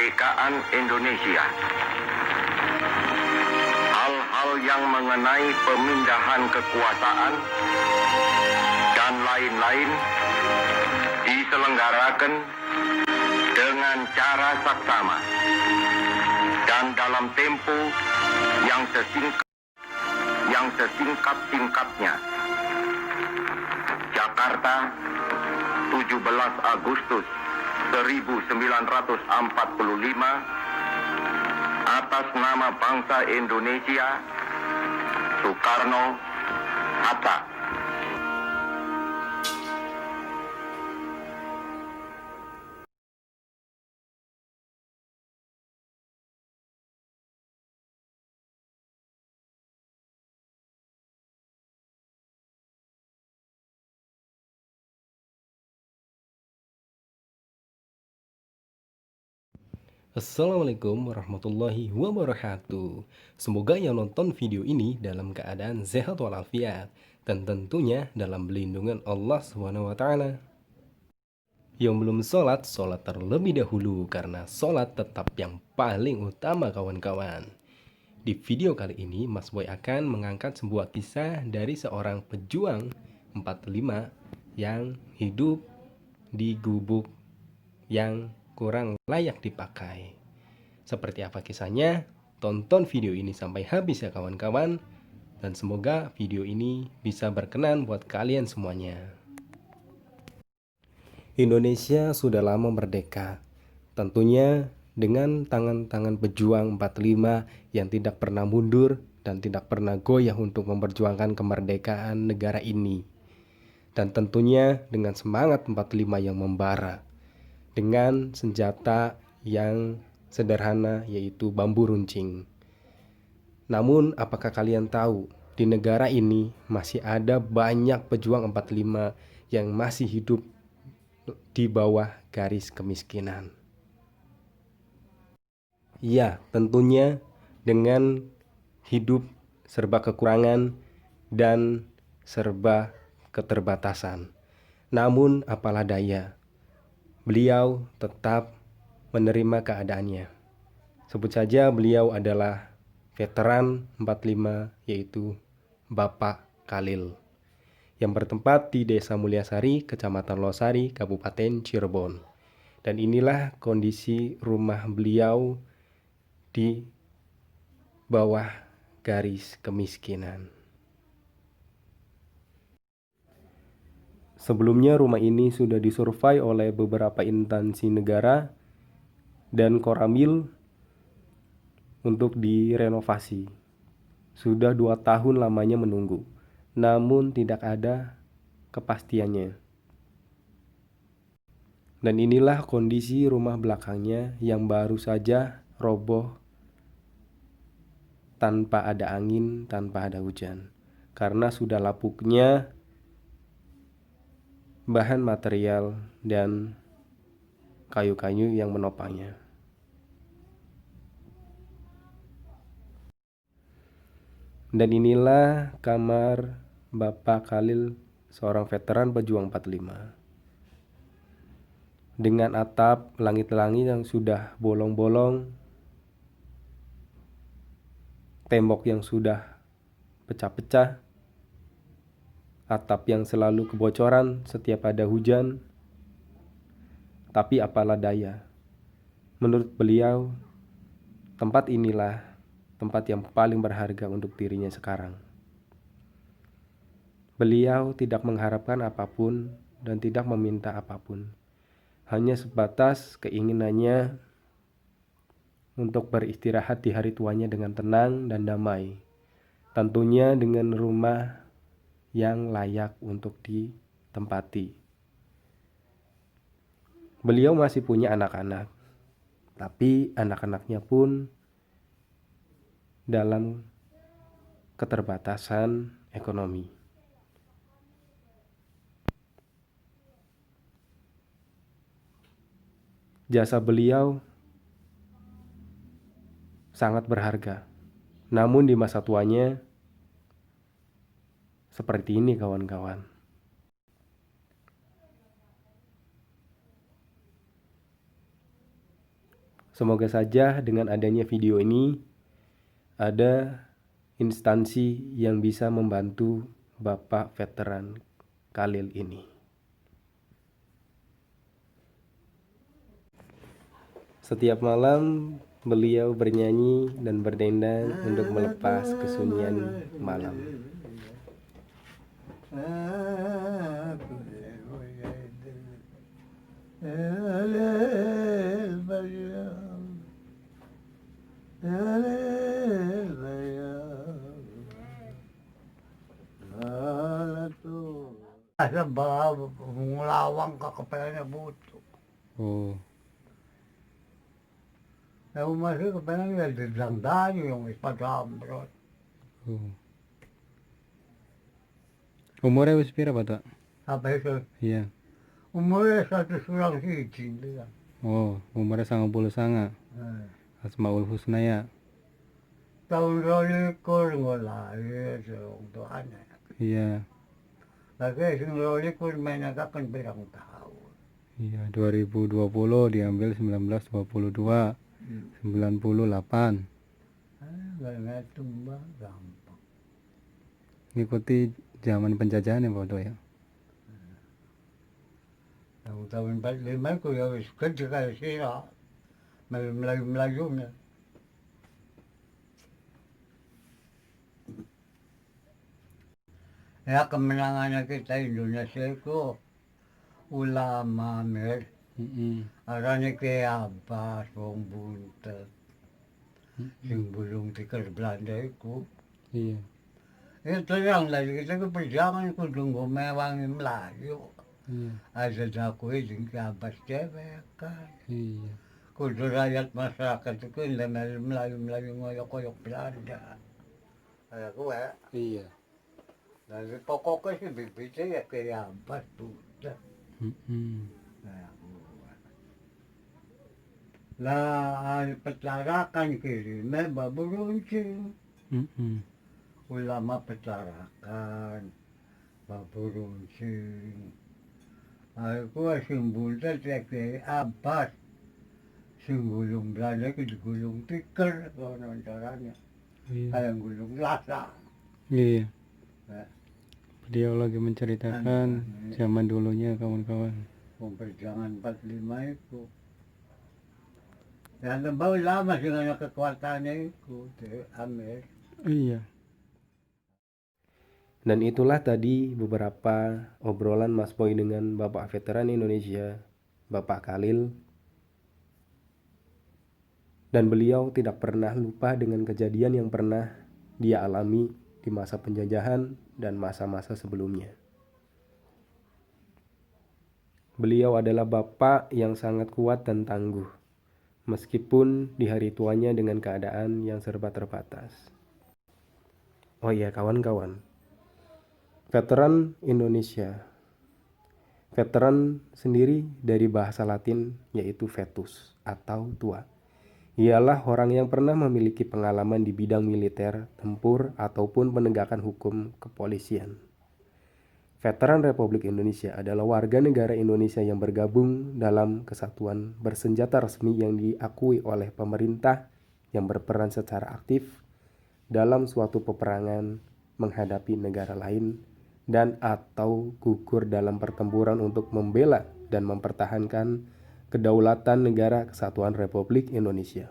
kemerdekaan Indonesia. Hal-hal yang mengenai pemindahan kekuasaan dan lain-lain diselenggarakan dengan cara saksama dan dalam tempo yang sesingkat-singkatnya. Jakarta, 17 Agustus 1945, atas nama bangsa Indonesia, Soekarno-Hatta. Assalamualaikum warahmatullahi wabarakatuh. Semoga yang nonton video ini dalam keadaan sehat walafiat dan tentunya dalam pelindungan Allah SWT. Yang belum sholat, sholat terlebih dahulu karena sholat tetap yang paling utama kawan-kawan. Di video kali ini Mas Boy akan mengangkat sebuah kisah dari seorang pejuang 45 yang hidup di gubuk yang kurang layak dipakai. Seperti apa kisahnya? Tonton video ini sampai habis ya kawan-kawan. Dan semoga video ini bisa berkenan buat kalian semuanya. Indonesia sudah lama merdeka. Tentunya dengan tangan-tangan pejuang 45 yang tidak pernah mundur dan tidak pernah goyah untuk memperjuangkan kemerdekaan negara ini. Dan tentunya dengan semangat 45 yang membara, dengan senjata yang sederhana yaitu bambu runcing. Namun apakah kalian tahu di negara ini masih ada banyak pejuang 45 yang masih hidup di bawah garis kemiskinan? Ya, tentunya dengan hidup serba kekurangan dan serba keterbatasan. Namun apalah daya, beliau tetap menerima keadaannya. Sebut saja beliau adalah veteran 45 yaitu Bapak Khalil yang bertempat di Desa Mulyasari, Kecamatan Losari, Kabupaten Cirebon. Dan inilah kondisi rumah beliau di bawah garis kemiskinan. Sebelumnya rumah ini sudah disurvei oleh beberapa instansi negara dan Koramil untuk direnovasi. Sudah 2 tahun lamanya menunggu, namun tidak ada kepastiannya. Dan inilah kondisi rumah belakangnya yang baru saja roboh tanpa ada angin, tanpa ada hujan, karena sudah lapuknya bahan material dan kayu-kayu yang menopangnya. Dan inilah kamar Bapak Khalil, seorang veteran pejuang 45. Dengan atap langit-langit yang sudah bolong-bolong, tembok yang sudah pecah-pecah, atap yang selalu kebocoran setiap ada hujan. Tapi apalah daya, menurut beliau tempat inilah tempat yang paling berharga untuk dirinya sekarang. Beliau tidak mengharapkan apapun dan tidak meminta apapun, hanya sebatas keinginannya untuk beristirahat di hari tuanya dengan tenang dan damai, tentunya dengan rumah yang layak untuk ditempati. Beliau masih punya anak-anak, tapi anak-anaknya pun dalam keterbatasan ekonomi. Jasa beliau sangat berharga, namun di masa tuanya seperti ini kawan-kawan. Semoga saja dengan adanya video ini ada instansi yang bisa membantu Bapak veteran Khalil ini. Setiap malam beliau bernyanyi dan berdendang untuk melepas kesunyian malam. Sa baba, ngulawang ka kapala na buto. Oh, Eh, umasi ka pa nang lang dayo yung ispagambrot. oh. Umurnya wis pira, Pak Tok? Sabi ko, Iya. umuwi sa tusurang sitin nila. Oh, umurnya 99. Asmaul Husna ya. Taon roli ko wala, yung tuan na. Iya. Lagi yung roli ko may nagkakanbirang tao. Iya, 2020 diambil 1922. 98. Ganyan tumba, gampang. Ngikuti zaman penjajahan ya, Pak Tok ya. Ang taon pa lima ko yung iskad ka sila. Malayo na. Kaya kemenangan kita Indonesia itu ulama mer, arane kaya Abbas, wong buntet, sing bulong tikar Belanda itu. Iya. Itu yang lagi kita ke perjalanan ku tunggu mewangi Melayu. Iya. Ada aku sing kaya Abbas cewek kan. Iya. Kudu rakyat masyarakat itu Melayu ngoyok-ngoyok Belanda. Ada gue. Iya. Dari pokoknya sih bibitnya ya kayak Abbas buntet. Lah petarakan kirimnya baburuncing. Ulama petarakan baburuncing. Aku asing buntet ya kayak Abbas. Sing gulung Belanda ke gulung tikar konon caranya. Iya. Kayak gulung lasa. Iya. Nah, Beliau lagi menceritakan zaman dulunya kawan-kawan. Perjuangan 45 itu. Dan baru lama sih nggak kekuatannya itu di Amerika. Iya. Dan itulah tadi beberapa obrolan Mas Boy dengan Bapak veteran Indonesia, Bapak Khalil. Dan beliau tidak pernah lupa dengan kejadian yang pernah dia alami di masa penjajahan dan masa-masa sebelumnya. Beliau adalah bapak yang sangat kuat dan tangguh, meskipun di hari tuanya dengan keadaan yang serba terbatas. Oh iya kawan-kawan, veteran Indonesia. Veteran sendiri dari bahasa Latin yaitu vetus atau tua. Ialah orang yang pernah memiliki pengalaman di bidang militer, tempur, ataupun penegakan hukum kepolisian. Veteran Republik Indonesia adalah warga negara Indonesia yang bergabung dalam kesatuan bersenjata resmi yang diakui oleh pemerintah yang berperan secara aktif dalam suatu peperangan menghadapi negara lain dan atau gugur dalam pertempuran untuk membela dan mempertahankan kedaulatan negara kesatuan Republik Indonesia,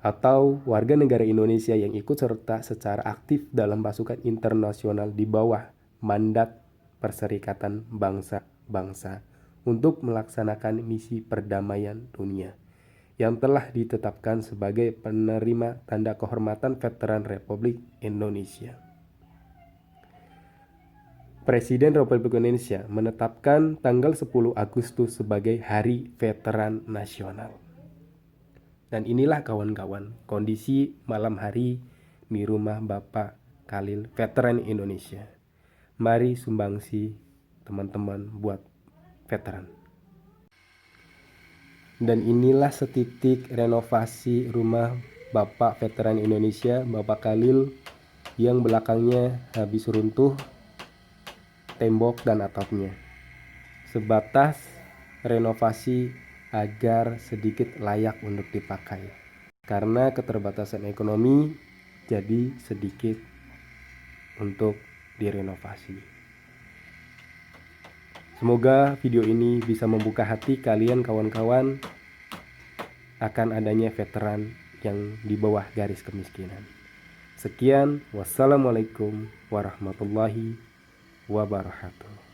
atau warga negara Indonesia yang ikut serta secara aktif dalam pasukan internasional di bawah mandat Perserikatan Bangsa-Bangsa untuk melaksanakan misi perdamaian dunia yang telah ditetapkan sebagai penerima tanda kehormatan Veteran Republik Indonesia. Presiden Republik Indonesia menetapkan tanggal 10 Agustus sebagai Hari Veteran Nasional. Dan inilah kawan-kawan kondisi malam hari di rumah Bapak Khalil Veteran Indonesia. Mari sumbangsi teman-teman buat veteran. Dan inilah setitik renovasi rumah Bapak Veteran Indonesia, Bapak Khalil, yang belakangnya habis runtuh tembok dan atapnya. Sebatas renovasi agar sedikit layak untuk dipakai. Karena keterbatasan ekonomi, jadi sedikit untuk direnovasi. Semoga video ini bisa membuka hati kalian kawan-kawan akan adanya veteran yang di bawah garis kemiskinan. Sekian, wassalamualaikum warahmatullahi wabarakatuh.